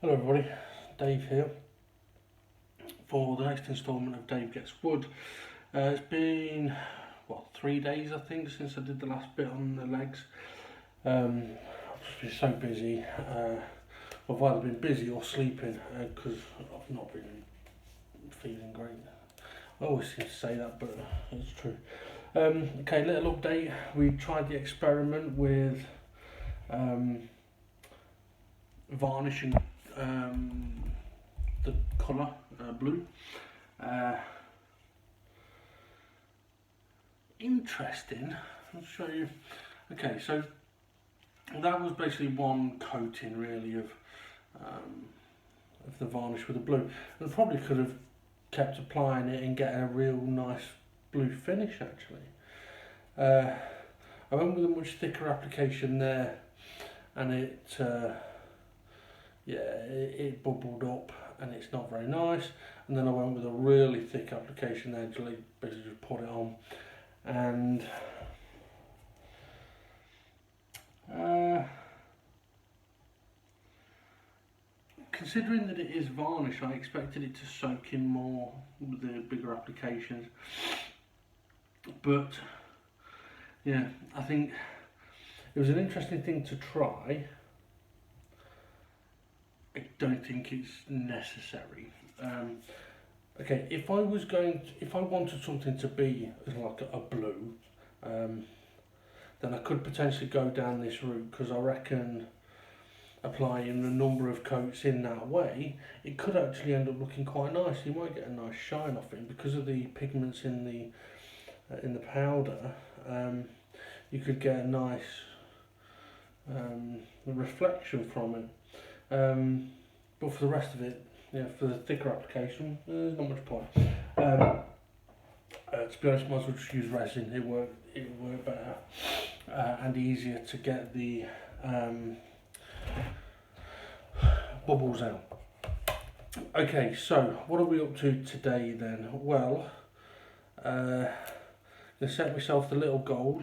Hello everybody, Dave here for the next instalment of Dave Gets Wood. It's been, 3 days I think since I did the last bit on the legs. I've just been so busy. I've either been busy or sleeping because I've not been feeling great. I always seem to say that, but it's true. Okay, little update. We tried the experiment with varnishing the colour blue. Interesting. I'll show you. Okay, so that was basically one coating really of the varnish with the blue, and probably could have kept applying it and getting a real nice blue finish actually. I went with a much thicker application there, and it bubbled up and it's not very nice. And then I went with a really thick application there, basically just put it on, and considering that it is varnish, I expected it to soak in more with the bigger applications, but yeah, I think it was an interesting thing to try. I don't think it's necessary. Okay, if I wanted something to be like a blue, then I could potentially go down this route, because I reckon applying a number of coats in that way, it could actually end up looking quite nice. You might get a nice shine off it because of the pigments in the powder. You could get a nice reflection from it. But for the rest of it, for the thicker application, there's not much point. To be honest, might as well just use resin. It work better and easier to get the bubbles out. Okay, so what are we up to today then? Well, I set myself the little goal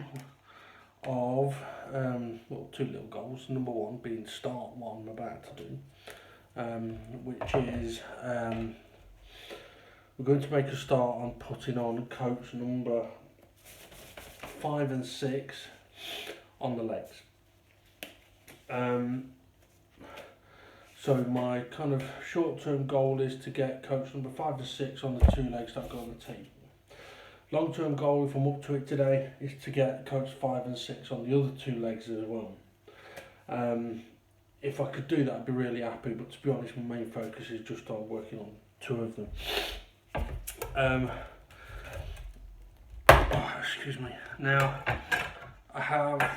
of two little goals. Number one being start what I'm about to do, which is we're going to make a start on putting on coats number 5 and 6 on the legs. So my kind of short-term goal is to get coats number 5 and 6 on the 2 legs that I've got on the table. Long-term goal, if I'm up to it today, is to get coats 5 and 6 on the other 2 legs as well. If I could do that, I'd be really happy, but to be honest, my main focus is just on working on 2 of them. Excuse me. Now, I have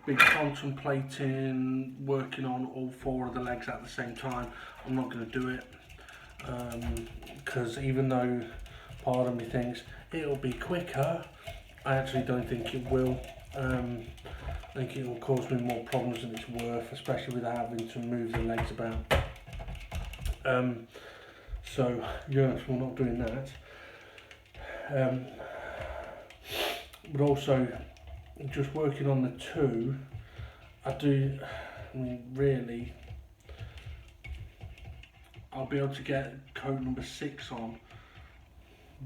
been contemplating working on all 4 of the legs at the same time. I'm not going to do it, because even though part of me thinks it'll be quicker, I actually don't think it will. I think it will cause me more problems than it's worth, especially with having to move the legs about. So yes, we're not doing that. But also, just working on the 2, really, I'll be able to get coat number 6 on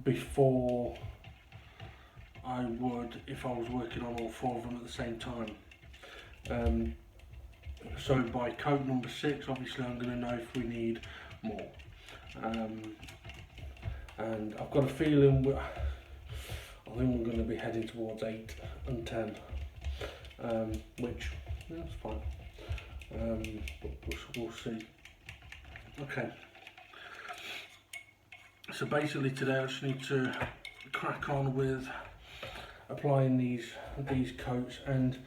before I would if I was working on all 4 of them at the same time. So by coat number 6, obviously I'm going to know if we need more. And I've got a feeling I think we're going to be heading towards 8 and 10, which that's fine. But we'll see. Okay. So basically today I just need to crack on with applying these coats, and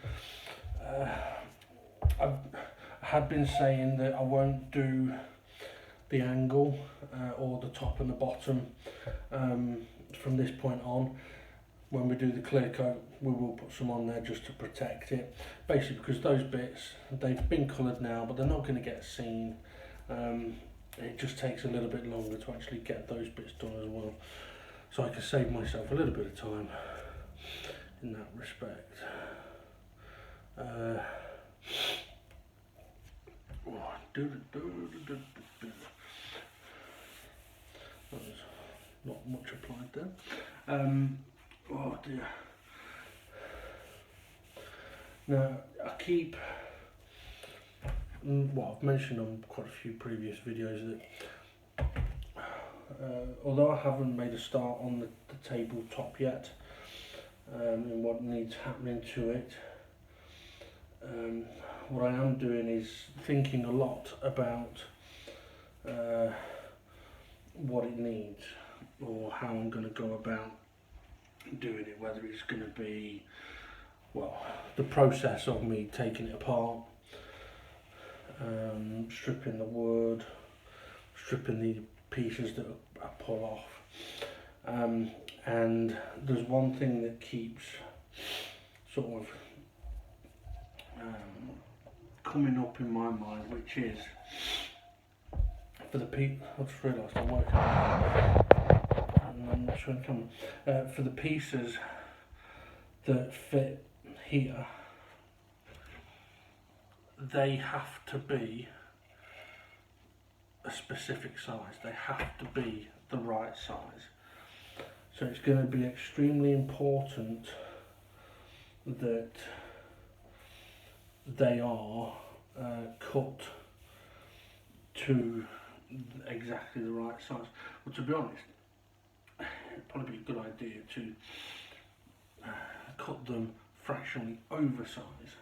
I had been saying that I won't do the angle or the top and the bottom from this point on. When we do the clear coat, we will put some on there just to protect it, basically because those bits, they've been coloured now, but they're not going to get seen. It just takes a little bit longer to actually get those bits done as well, so I can save myself a little bit of time in that respect. There's not much applied there. Oh dear. Now I keep, well, I've mentioned on quite a few previous videos that although I haven't made a start on the tabletop yet, and what needs happening to it, what I am doing is thinking a lot about what it needs, or how I'm going to go about doing it, whether it's going to be, well, the process of me taking it apart, stripping the wood, stripping the pieces that I pull off, and there's one thing that keeps sort of coming up in my mind, which is for the people. I've just realised I'm working and I'm not showing camera. For the pieces that fit here, they have to be a specific size. They have to be the right size. So it's going to be extremely important that they are cut to exactly the right size. Well, to be honest, it'd probably be a good idea to cut them fractionally oversize.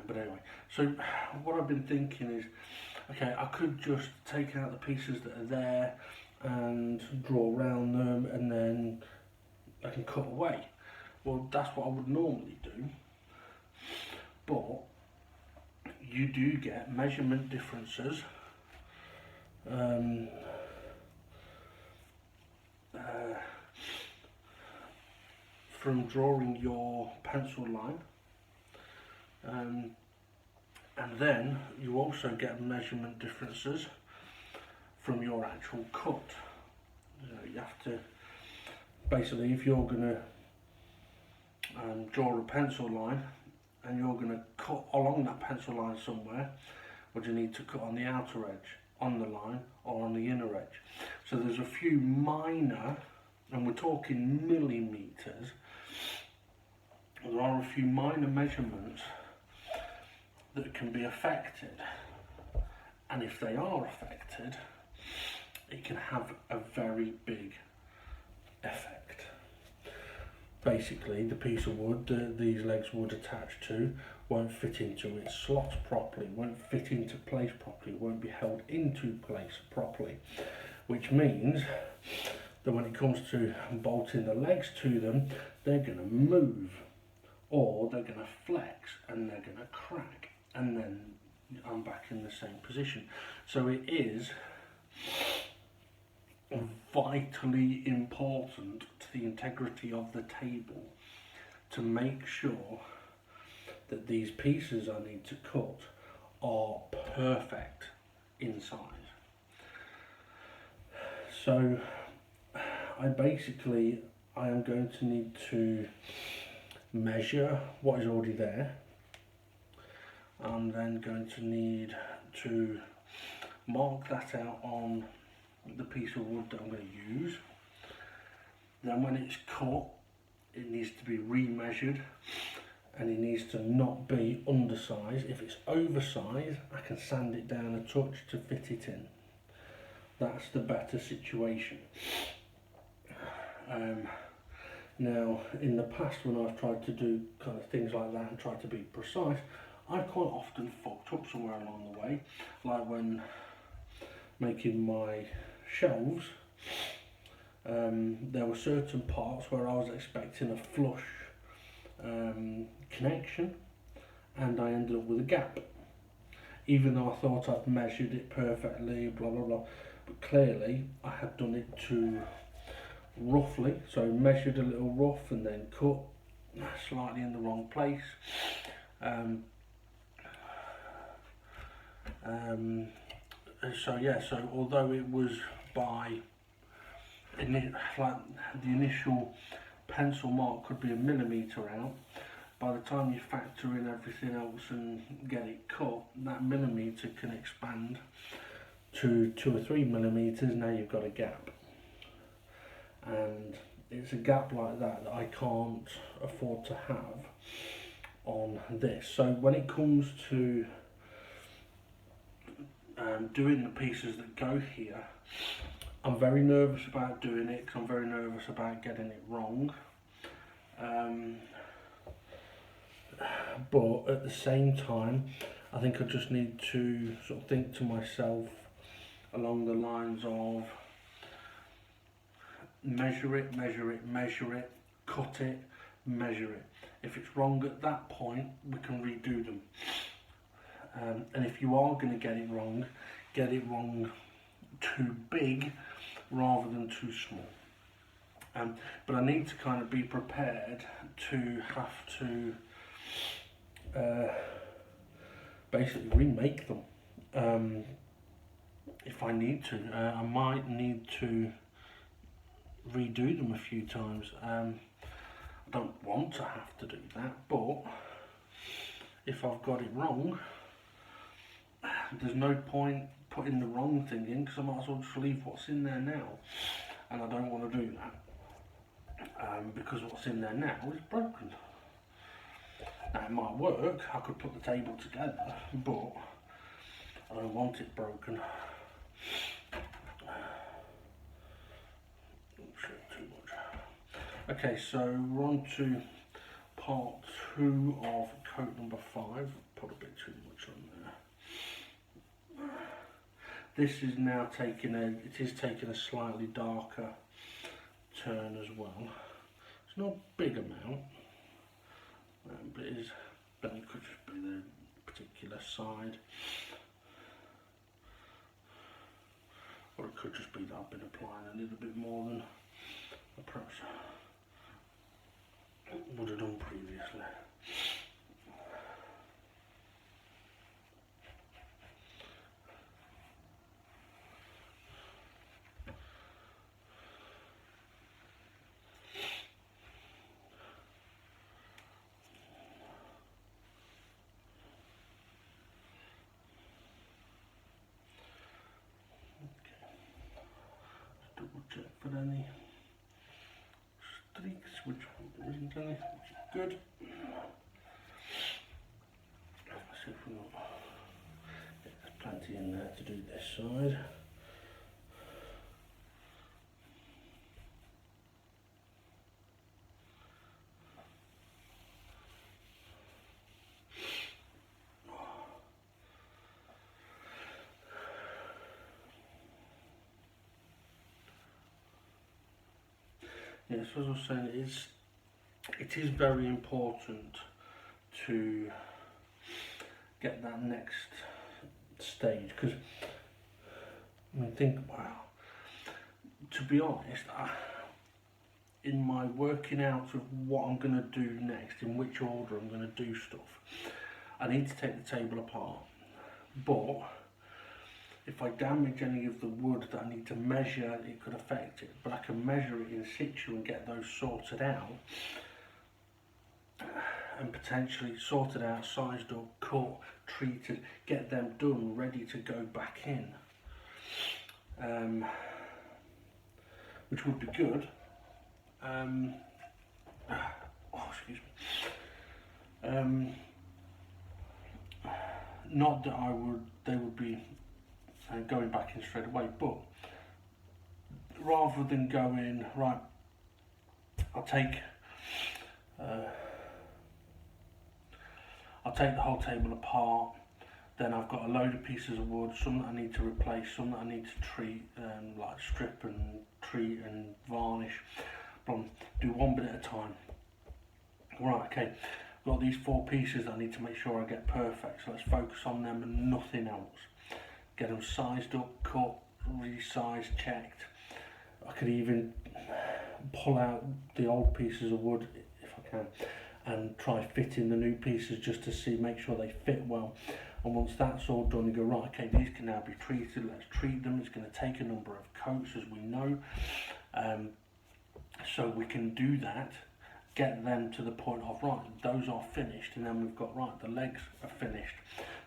But anyway, so what I've been thinking is, okay, I could just take out the pieces that are there and draw around them, and then I can cut away. Well, that's what I would normally do, but you do get measurement differences from drawing your pencil line, and then you also get measurement differences from your actual cut. So you have to, basically, if you're going to draw a pencil line and you're going to cut along that pencil line somewhere, would you need to cut on the outer edge, on the line, or on the inner edge? So there's a few minor, and we're talking millimeters, there are a few minor measurements that can be affected, and if they are affected, it can have a very big effect. Basically, the piece of wood that these legs would attach to won't fit into its slots properly, won't fit into place properly, won't be held into place properly, which means that when it comes to bolting the legs to them, they're going to move, or they're going to flex, and they're going to crack, and then I'm back in the same position. So it is vitally important to the integrity of the table to make sure that these pieces I need to cut are perfect in size. So I am going to need to measure what is already there. I'm then going to need to mark that out on the piece of wood that I'm going to use. Then when it's cut, it needs to be remeasured, and it needs to not be undersized. If it's oversized, I can sand it down a touch to fit it in. That's the better situation. Now, in the past, when I've tried to do kind of things like that and tried to be precise, I've quite often fucked up somewhere along the way, like when making my shelves. There were certain parts where I was expecting a flush connection, and I ended up with a gap, even though I thought I'd measured it perfectly, blah blah blah. But clearly I had done it too roughly, so I measured a little rough and then cut slightly in the wrong place. So although it was by like the initial pencil mark could be a millimetre out, by the time you factor in everything else and get it cut, that millimetre can expand to 2 or 3 millimetres. Now you've got a gap, and it's a gap like that that I can't afford to have on this. So when it comes to doing the pieces that go here, I'm very nervous about doing it because I'm very nervous about getting it wrong. But at the same time, I think I just need to sort of think to myself along the lines of measure it, cut it, measure it. If it's wrong at that point, we can redo them. And if you are going to get it wrong too big rather than too small. But I need to kind of be prepared to have to basically remake them if I need to. I might need to redo them a few times. I don't want to have to do that, but if I've got it wrong, there's no point putting the wrong thing in, because I might as well just leave what's in there now, and I don't want to do that because what's in there now is broken. Now it might work, I could put the table together, but I don't want it broken. Too much. Okay, so we're on to part 2 of coat number 5. Put a bit too much on there. This is now taking a slightly darker turn as well. It's not a big amount, but it is. Then it could just be the particular side, or it could just be that I've been applying a little bit more than I perhaps would have done previously. Double check for any streaks, which isn't any, which is good. Let's see if we're not. There's plenty in there to do this side. Yes, as I was saying, it is very important to get that next stage, because I mean, think, wow, to be honest, in my working out of what I'm going to do next, in which order I'm going to do stuff, I need to take the table apart. But if I damage any of the wood that I need to measure, it could affect it. But I can measure it in situ and get those sorted out, and potentially sorted out, sized up, cut, treated, get them done, ready to go back in, which would be good. Excuse me. Not that they would be going back in straight away, but rather than going, right, I'll take the whole table apart, then I've got a load of pieces of wood, some that I need to replace, some that I need to treat, like strip and treat and varnish. Do one bit at a time. Right, okay, I've got these 4 pieces that I need to make sure I get perfect, so let's focus on them and nothing else. Get them sized up, cut, resized, checked. I could even pull out the old pieces of wood if I can and try fitting the new pieces just to see, make sure they fit well. And once that's all done, you go, right, okay, these can now be treated, let's treat them. It's going to take a number of coats, as we know, so we can do that get them to the point of, right, those are finished, and then we've got, right, the legs are finished,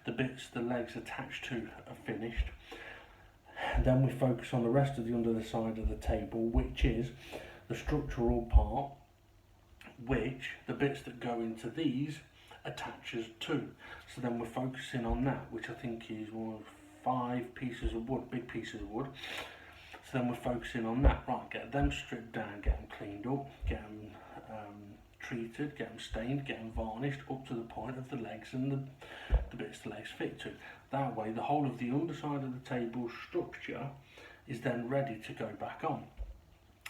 the bits the legs attached to are finished. And then we focus on the rest of the under the side of the table, which is the structural part, which the bits that go into these attaches to. So then we're focusing on that, which I think is 5 pieces of wood, big pieces of wood. So then we're focusing on that, right, get them stripped down, get them cleaned up, get them treated, get them stained, get them varnished up to the point of the legs and the bits the legs fit to. That way the whole of the underside of the table structure is then ready to go back on.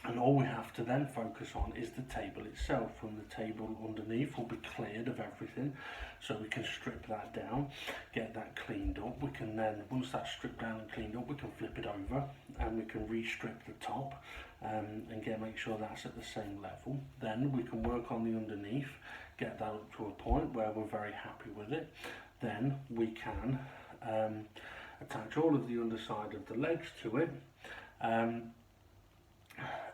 And all we have to then focus on is the table itself. From the table underneath will be cleared of everything, so we can strip that down, get that cleaned up. We can then, once that's stripped down and cleaned up, we can flip it over and we can re-strip the top and make sure that's at the same level. Then we can work on the underneath, get that up to a point where we're very happy with it. Then we can attach all of the underside of the legs to it.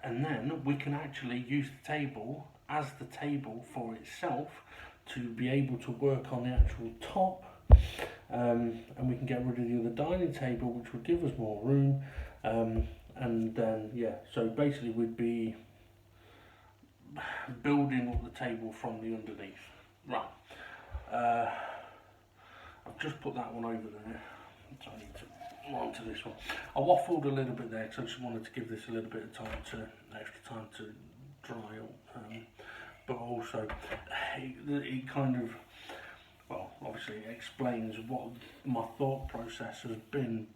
And then we can actually use the table as the table for itself to be able to work on the actual top, and we can get rid of the other dining table, which would give us more room, and then so basically we'd be building up the table from the underneath. Right, I've just put that one over there, so I need to on to this one. I waffled a little bit there because I just wanted to give this a little bit of extra time to dry up, but also it kind of, well, obviously explains what my thought process has been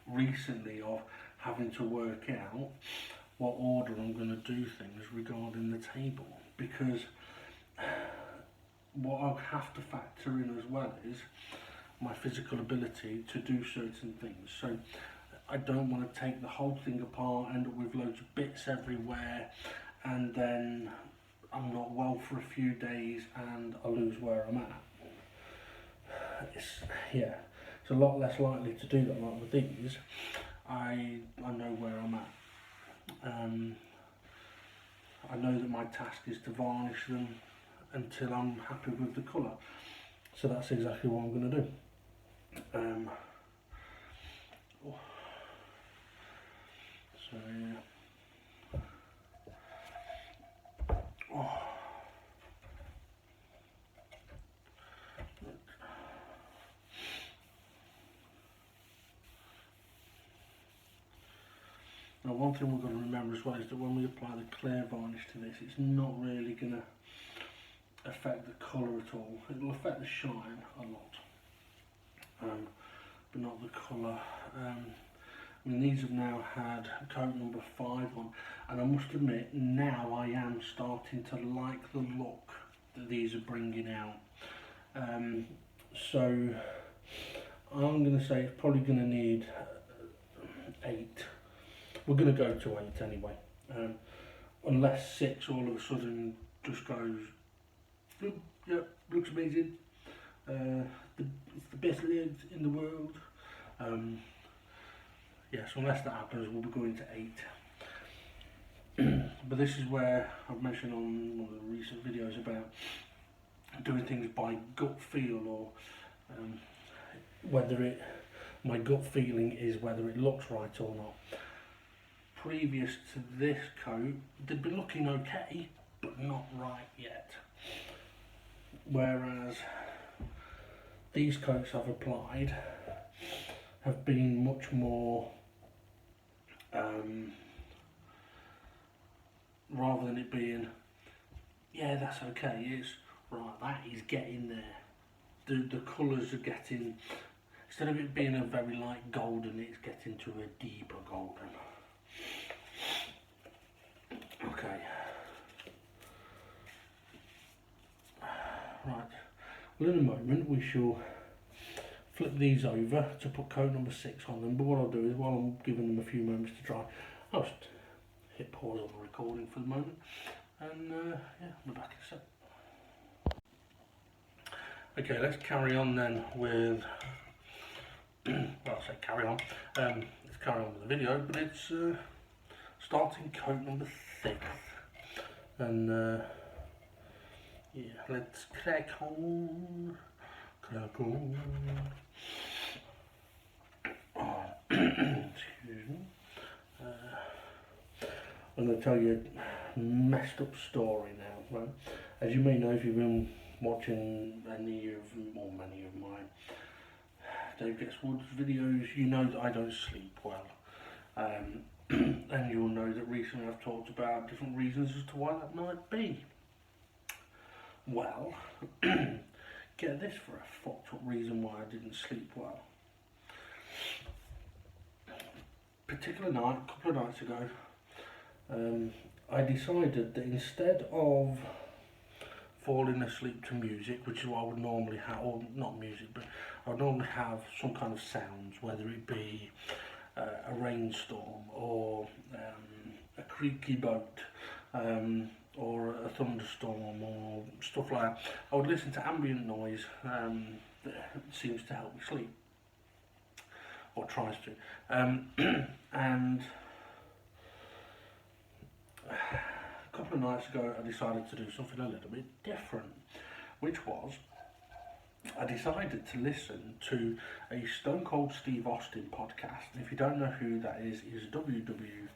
recently of having to work out what order I'm going to do things regarding the table, because what I have to factor in as well is my physical ability to do certain things. So I don't want to take the whole thing apart, end up with loads of bits everywhere, and then I'm not well for a few days and I lose where I'm at. It's a lot less likely to do that. Like with these, I know where I'm at. I know that my task is to varnish them until I'm happy with the colour. So that's exactly what I'm going to do. So yeah. Now one thing we've got to remember as well is that when we apply the clear varnish to this, it's not really going to affect the colour at all. It will affect the shine a lot, but not the colour. I mean, these have now had coat number 5 on, and I must admit now I am starting to like the look that these are bringing out. So I'm going to say it's probably going to need 8. We're going to go to 8 anyway, unless 6 all of a sudden just goes, yep, looks amazing, it's the best legs in the world. Yes, unless that happens, we'll be going to 8. But this is where I've mentioned on one of the recent videos about doing things by gut feel, or whether my gut feeling is whether it looks right or not. Previous to this coat, they'd been looking okay, but not right yet. Whereas these coats I've applied have been much more, rather than it being, yeah, that's okay, it's right, that is getting there. The colours are getting, instead of it being a very light golden, it's getting to a deeper golden. Okay. Right. Well, in a moment we shall flip these over to put coat number 6 on them, but what I'll do is, while I'm giving them a few moments to dry, I'll just hit pause on the recording for the moment, and yeah, we're back in a sec. Okay, let's carry on then with, well, I say carry on, let's carry on with the video, but it's starting coat number 6, and Yeah, let's crack on. Crack on. Oh, excuse me. I'm going to tell you a messed up story now, right? As you may know, if you've been watching any of, or many of my Dave Gets Woods videos, you know that I don't sleep well. And you'll know that recently I've talked about different reasons as to why that might be. Well, get this for a fucked up reason why I didn't sleep well. Particular night, a couple of nights ago, I decided that instead of falling asleep to music, which is what I would normally have, or not music, but I would normally have some kind of sounds, whether it be a rainstorm or a creaky boat or a thunderstorm or stuff like that. I would listen to ambient noise that seems to help me sleep, or tries to. And a couple of nights ago I decided to do something a little bit different, which was I decided to listen to a Stone Cold Steve Austin podcast. And if you don't know who that is, he's a WWF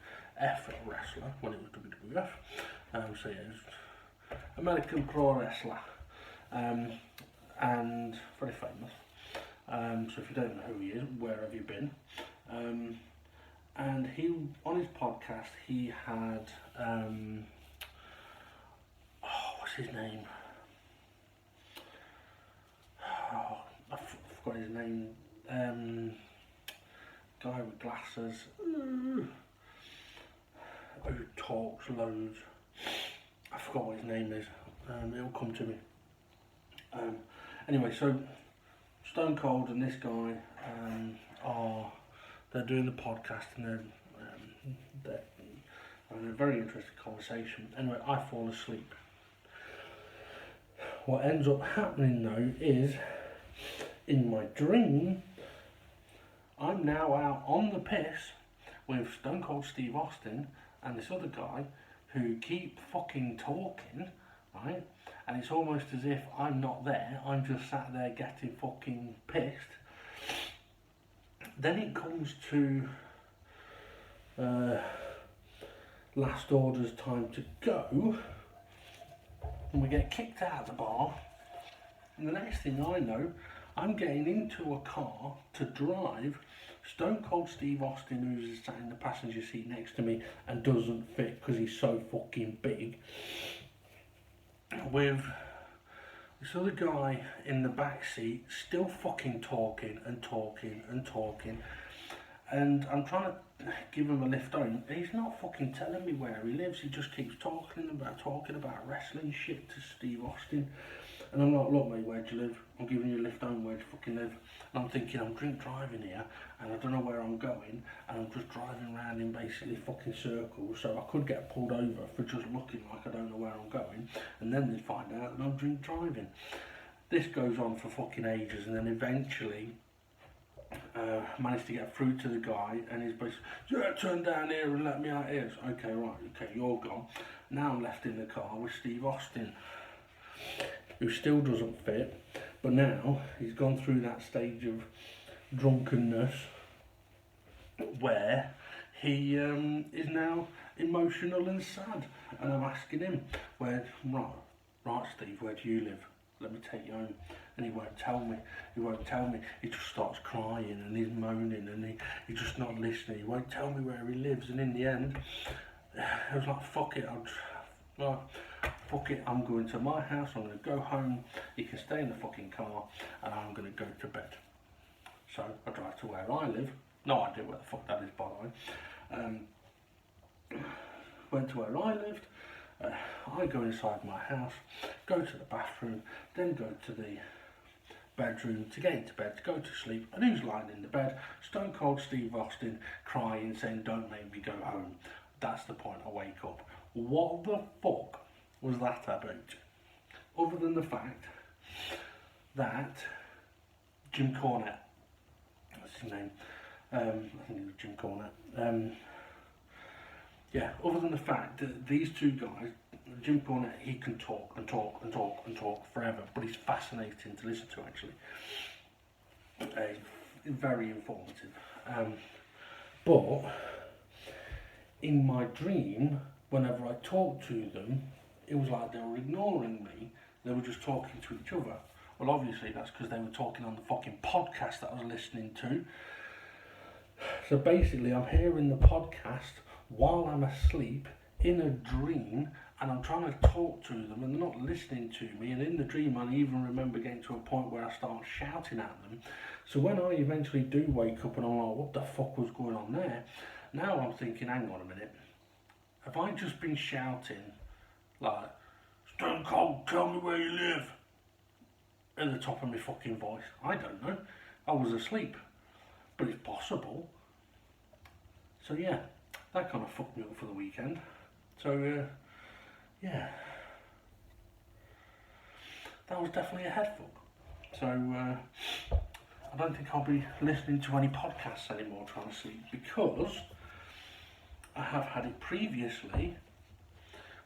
wrestler, when it was WWF, so yeah, he's American Pro Wrestler, and very famous. So if you don't know who he is, where have you been? And he, on his podcast, he had, what's his name? Oh, I forgot his name. Guy with glasses, who talks loads. I forgot what his name is. It'll come to me. Anyway, so Stone Cold and this guy they're doing the podcast, and they're having a very interesting conversation. Anyway, I fall asleep. What ends up happening though is, in my dream, I'm now out on the piss with Stone Cold Steve Austin and this other guy who keep fucking talking, right? And it's almost as if I'm not there, I'm just sat there getting fucking pissed. Then it comes to last orders, time to go, and we get kicked out of the bar, and the next thing I know, I'm getting into a car to drive Stone Cold Steve Austin, who's sat in the passenger seat next to me and doesn't fit because he's so fucking big, with this other guy in the back seat still fucking talking and talking and talking, and I'm trying to give him a lift home, and he's not fucking telling me where he lives. He just keeps talking about wrestling shit to Steve Austin. And I'm like, look mate, where do you live? I'm giving you a lift home, where do you fucking live? And I'm thinking, I'm drink driving here, and I don't know where I'm going, and I'm just driving around in basically fucking circles, so I could get pulled over for just looking like I don't know where I'm going, and then they find out that I'm drink driving. This goes on for fucking ages, and then eventually managed to get through to the guy, and he's basically, yeah, turn down here and let me out here. So, okay, right, okay, you're gone. Now I'm left in the car with Steve Austin, who still doesn't fit, but now he's gone through that stage of drunkenness where he is now emotional and sad, and I'm asking him, right Steve, where do you live? Let me take you home. And he won't tell me. He just starts crying and he's moaning, and he's just not listening. He won't tell me where he lives, and in the end I was like, fuck it, I'm going to my house, I'm going to go home, you can stay in the fucking car, and I'm going to go to bed. So I drive to where I live, no idea where the fuck that is by the way. Went to where I lived, I go inside my house, go to the bathroom, then go to the bedroom to get into bed, to go to sleep, and who's lying in the bed? Stone Cold Steve Austin, crying, saying, don't make me go home. That's the point I wake up. What the fuck was that about? Other than the fact that Jim Cornette, that's his name, I think it was Jim Cornette, yeah, other than the fact that these two guys Jim Cornette, he can talk and talk and talk and talk forever, but he's fascinating to listen to actually. Very informative. But in my dream, whenever I talked to them, it was like they were ignoring me. They were just talking to each other. Well, obviously that's because they were talking on the fucking podcast that I was listening to. So basically, I'm hearing the podcast while I'm asleep in a dream, and I'm trying to talk to them, and they're not listening to me. And in the dream, I even remember getting to a point where I start shouting at them. So when I eventually do wake up and I'm like, what the fuck was going on there? Now I'm thinking, hang on a minute. Have I just been shouting, like, Stone Cold, tell me where you live, at the top of my fucking voice? I don't know. I was asleep. But it's possible. So yeah, that kind of fucked me up for the weekend. So yeah, that was definitely a head fuck. So I don't think I'll be listening to any podcasts anymore trying to sleep, because I have had it previously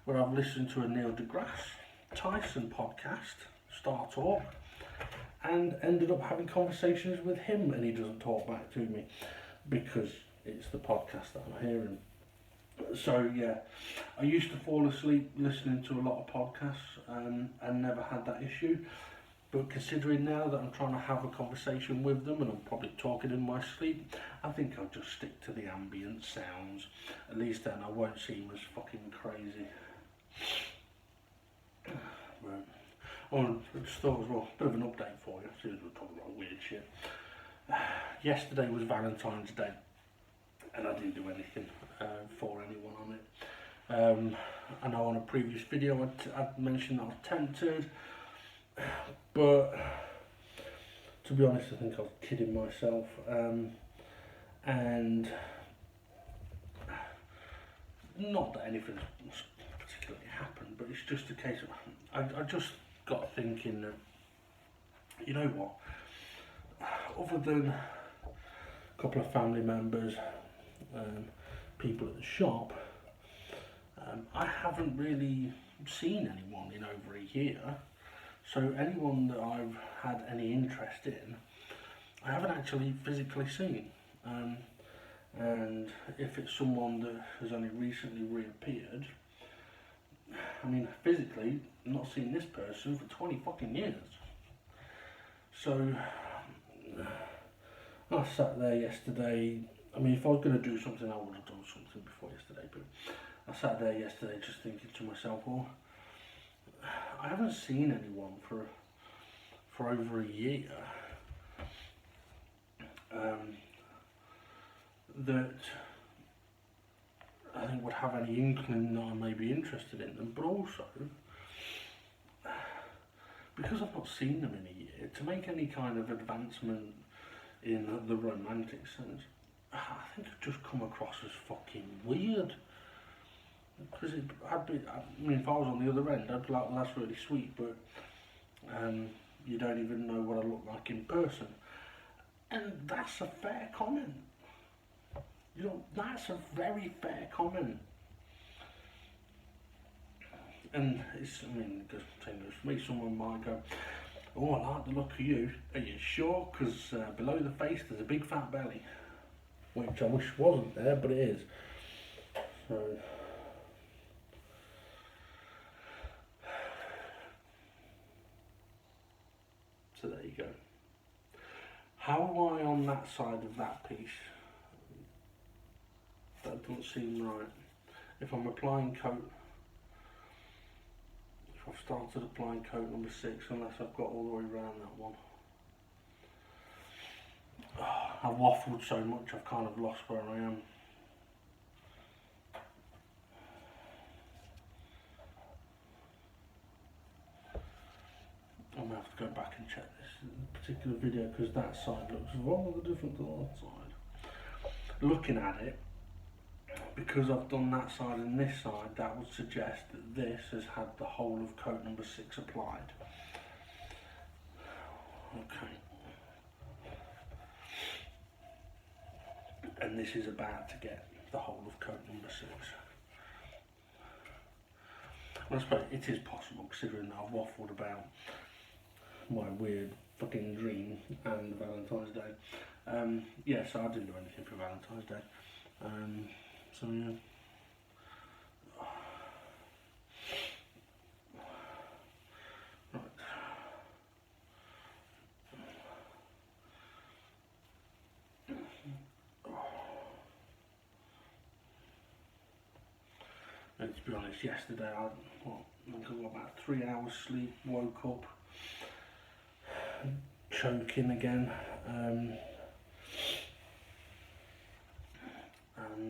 where I've listened to a Neil deGrasse Tyson podcast, Star Talk, and ended up having conversations with him, and he doesn't talk back to me because it's the podcast that I'm hearing. So yeah, I used to fall asleep listening to a lot of podcasts and never had that issue. But considering now that I'm trying to have a conversation with them and I'm probably talking in my sleep, I think I'll just stick to the ambient sounds. At least then I won't seem as fucking crazy. Right. Oh, I just thought as well, a bit of an update for you, as soon as we're talking about weird shit. Yesterday was Valentine's Day, and I didn't do anything for anyone on it. I know on a previous video I'd mentioned that I was tempted, but to be honest I think I was kidding myself, and not that anything particularly happened, but it's just a case of I just got thinking that, you know what, other than a couple of family members, people at the shop, I haven't really seen anyone in over a year. So anyone that I've had any interest in, I haven't actually physically seen. And if it's someone that has only recently reappeared, I mean, physically, I'm not seen this person for 20 fucking years. So I sat there yesterday. I mean, if I was going to do something, I would have done something before yesterday, but I sat there yesterday just thinking to myself, well, I haven't seen anyone for over a year that I think would have any inkling that I may be interested in them, but also because I've not seen them in a year, to make any kind of advancement in the romantic sense, I think I've just come across as fucking weird. Because I mean, if I was on the other end, I'd be like, well, that's really sweet, but you don't even know what I look like in person. And that's a fair comment. You know, that's a very fair comment. And it's, I mean, just for me, someone might go, oh, I like the look of you. Are you sure? Because below the face there's a big fat belly. Which I wish wasn't there, but it is. So there you go. How am I on that side of that piece? That doesn't seem right. If I'm applying coat, if I've started applying coat number 6, unless I've got all the way around that one. I've waffled so much I've kind of lost where I am. I'm going to have to go back and check this particular video because that side looks rather different to that side. Looking at it, because I've done that side and this side, that would suggest that this has had the whole of coat number 6 applied. Okay. And this is about to get the whole of coat number 6. I suppose it is possible, considering that I've waffled about my weird fucking dream and Valentine's Day. Yeah, so I didn't do anything for Valentine's Day. So yeah. Right. And to be honest, yesterday I got about 3 hours sleep, woke up choking again, and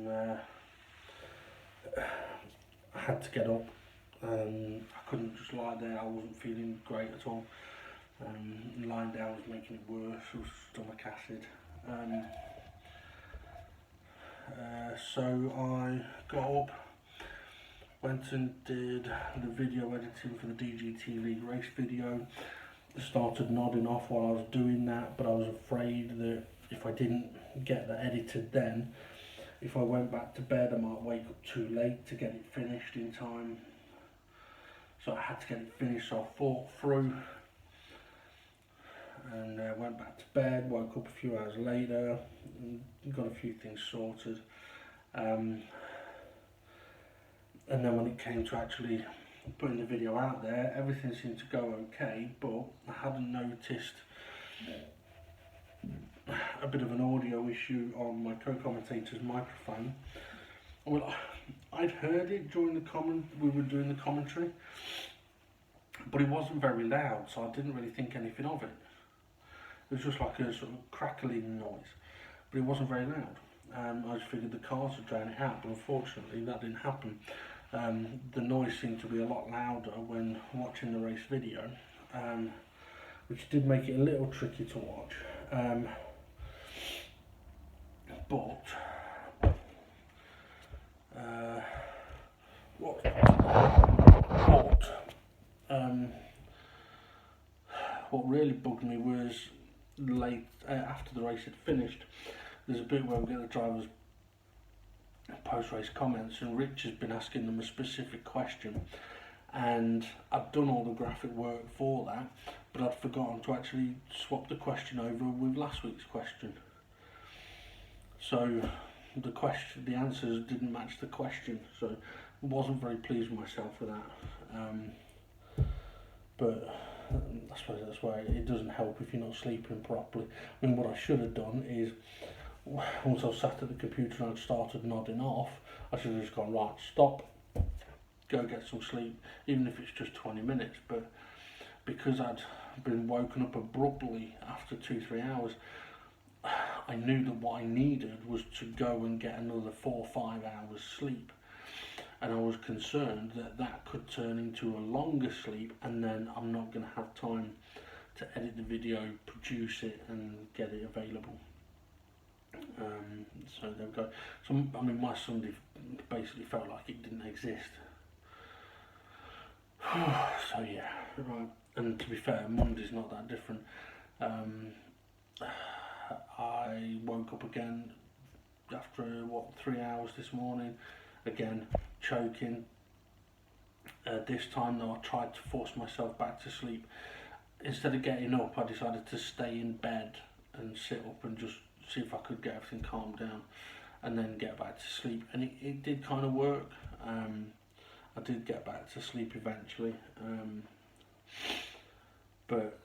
I had to get up. I couldn't just lie there, I wasn't feeling great at all. Lying down was making it worse, it was stomach acid. So I got up, went and did the video editing for the DGTV race video. Started nodding off while I was doing that, but I was afraid that if I didn't get that edited then, if I went back to bed I might wake up too late to get it finished in time. So I had to get it finished, so I fought through and went back to bed, woke up a few hours later and got a few things sorted. And then when it came to actually putting the video out there, everything seemed to go okay, but I hadn't noticed a bit of an audio issue on my co-commentator's microphone. Well, I'd heard it during we were doing the commentary, but it wasn't very loud, so I didn't really think anything of it. It was just like a sort of crackling noise, but it wasn't very loud. I just figured the cars would drown it out, but unfortunately that didn't happen. The noise seemed to be a lot louder when watching the race video, which did make it a little tricky to watch. What really bugged me was late after the race had finished. There's a bit where we get the drivers' post-race comments, and Rich has been asking them a specific question, and I'd done all the graphic work for that, but I'd forgotten to actually swap the question over with last week's question. So the answers didn't match the question, so I wasn't very pleased with myself for that. But I suppose that's why it doesn't help if you're not sleeping properly. I mean, what I should have done is, once I was sat at the computer and I'd started nodding off, I should have just gone, right, stop, go get some sleep, even if it's just 20 minutes. But because I'd been woken up abruptly after 2-3 hours, I knew that what I needed was to go and get another 4 or 5 hours sleep. And I was concerned that that could turn into a longer sleep, and then I'm not going to have time to edit the video, produce it and get it available. So there we go. So I mean, my Sunday basically felt like it didn't exist. So yeah, right. And to be fair, Monday's not that different. I woke up again after 3 hours this morning, again choking. This time though, I tried to force myself back to sleep. Instead of getting up, I decided to stay in bed and sit up and just see if I could get everything calmed down and then get back to sleep, and it did kind of work. I did get back to sleep eventually, but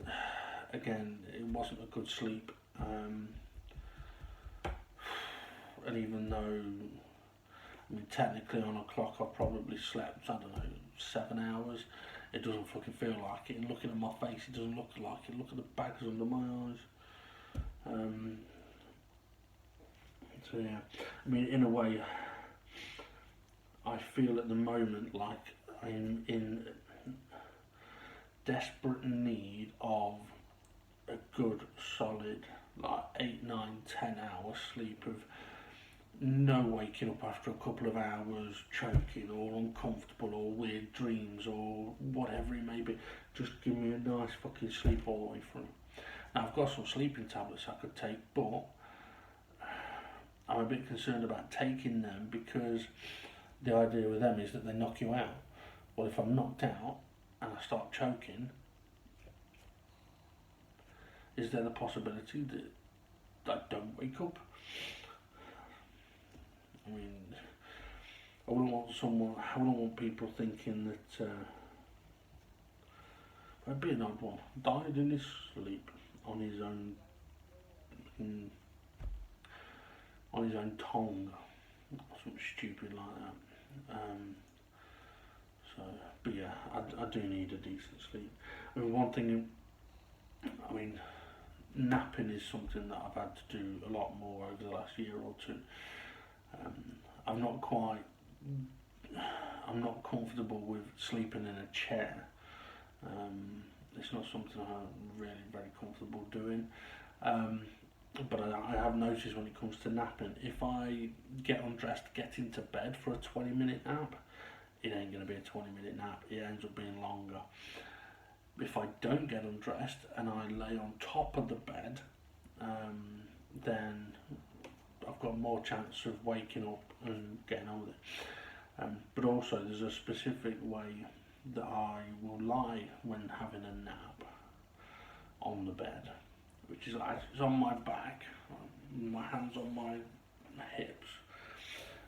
again, it wasn't a good sleep. And even though, I mean, technically on a clock I probably slept, I don't know, 7 hours, it doesn't fucking feel like it. And looking at my face, it doesn't look like it. Look at the bags under my eyes. So yeah, I mean, in a way, I feel at the moment like I'm in desperate need of a good, solid, like 8, 9, 10 hours sleep of no waking up after a couple of hours, choking or uncomfortable or weird dreams or whatever it may be. Just give me a nice fucking sleep all the way through. Now, I've got some sleeping tablets I could take, but I'm a bit concerned about taking them because the idea with them is that they knock you out. Well, if I'm knocked out and I start choking, is there the possibility that I don't wake up? I mean, I wouldn't want people thinking that it'd be an odd one. Died in his sleep on his own, on his own tongue, something stupid like that. So, but yeah, I do need a decent sleep. I mean, one thing, I mean, napping is something that I've had to do a lot more over the last year or two. I'm not comfortable with sleeping in a chair. It's not something I'm really very comfortable doing. But I have noticed when it comes to napping, if I get undressed, get into bed for a 20-minute nap, it ain't going to be a 20-minute nap, it ends up being longer. If I don't get undressed and I lay on top of the bed, then I've got more chance of waking up and getting on with it. But also there's a specific way that I will lie when having a nap on the bed, which is like, it's on my back, my hands on my hips,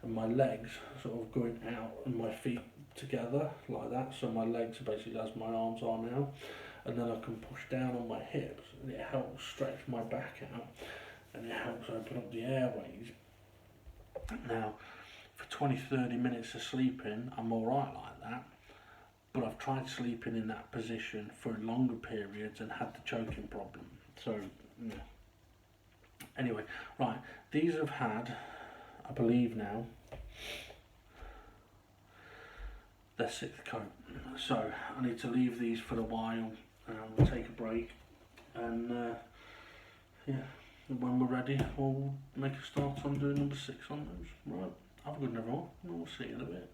and my legs sort of going out and my feet together like that. So my legs are basically as my arms are now, and then I can push down on my hips, and it helps stretch my back out, and it helps open up the airways. Now, for 20-30 minutes of sleeping, I'm alright like that. But I've tried sleeping in that position for longer periods and had the choking problem. So, yeah. Anyway, right, these have had, I believe now, their sixth coat. So, I need to leave these for a while, we'll take a break, and yeah, when we're ready, we'll make a start on doing number 6 on those. Right, have a good night, everyone, and we'll see you in a bit.